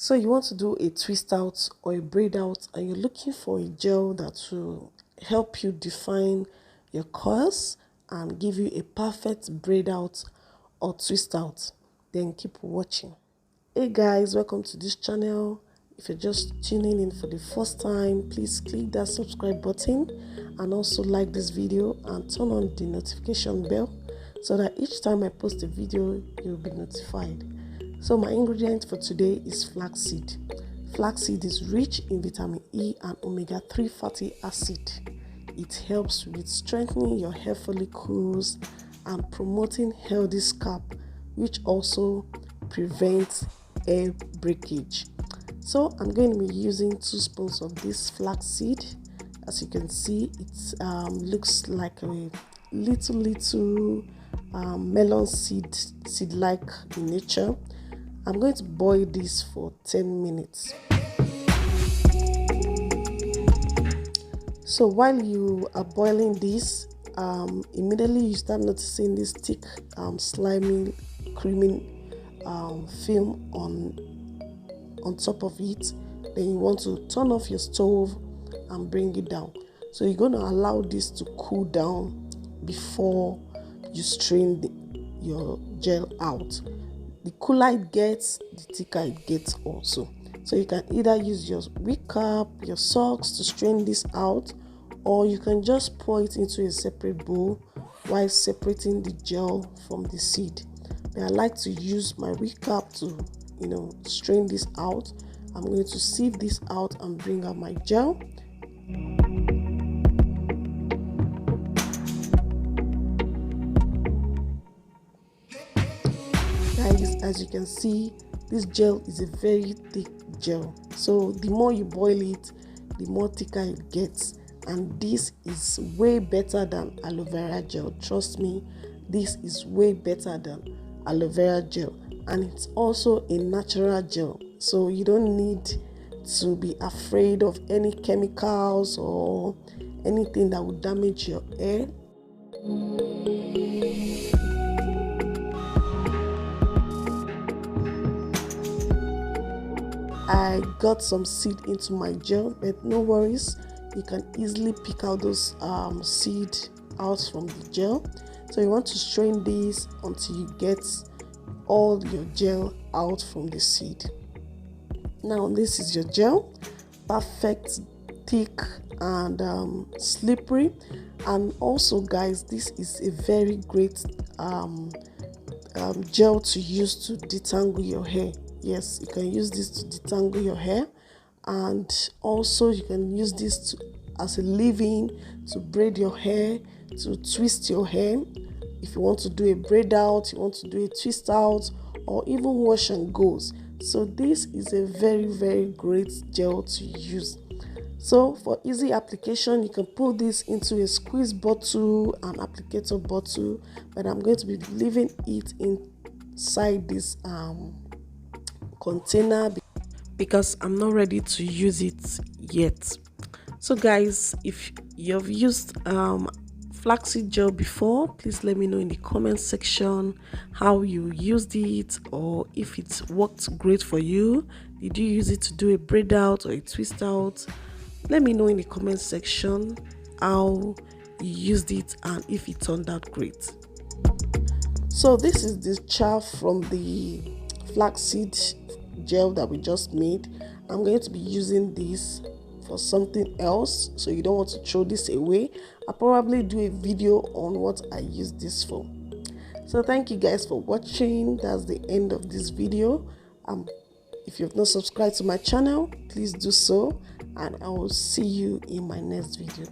So you want to do a twist out or a braid out, and you're looking for a gel that will help you define your curls and give you a perfect braid out or twist out. Then keep watching. Hey guys, welcome to this channel. If you're just tuning in for the first time, please click that subscribe button and also like this video and turn on the notification bell so that each time I post a video you'll be notified. So my ingredient for today is flaxseed. Flaxseed is rich in vitamin E and omega-3 fatty acid. It helps with strengthening your hair follicles and promoting healthy scalp, which also prevents hair breakage. So I'm going to be using 2 spoons of this flaxseed. As you can see, it looks like a little melon seed like in nature. I'm going to boil this for 10 minutes. So while you are boiling this, immediately you start noticing this thick, slimy, creamy film on top of it. Then you want to turn off your stove and bring it down. So you're going to allow this to cool down before you strain your gel out. The cooler it gets, the thicker it gets also. So you can either use your wig cap, your socks to strain this out, or you can just pour it into a separate bowl while separating the gel from the seed. But I like to use my wig cap to, strain this out. I'm going to sieve this out and bring out my gel. Guys, as you can see, this gel is a very thick gel. So the more you boil it, the more thicker it gets. And this is way better than aloe vera gel. Trust me, this is way better than aloe vera gel. And it's also a natural gel. So you don't need to be afraid of any chemicals or anything that would damage your hair. I got some seed into my gel, but no worries, you can easily pick out those seed out from the gel. So you want to strain this until you get all your gel out from the seed. Now this is your gel, perfect, thick and slippery. And also guys, this is a very great gel to use to detangle your hair. Yes, you can use this to detangle your hair, and also you can use this as a leave-in to braid your hair, to twist your hair. If you want to do a braid out, you want to do a twist out, or even wash and goes. So this is a very great gel to use. So for easy application, you can put this into a squeeze bottle, an applicator bottle, but I'm going to be leaving it inside this container because I'm not ready to use it yet. So guys, if you've used flaxseed gel before, please let me know in the comment section how you used it, or if it worked great for you. Did you use it to do a braid out or a twist out? Let me know in the comment section how you used it and if it turned out great. So this is the chaff from the flaxseed gel that we just made. I'm going to be using this for something else, so you don't want to throw this away. I'll probably do a video on what I use this for. So thank you guys for watching. That's the end of this video. If you've not subscribed to my channel, please do so, and I will see you in my next video.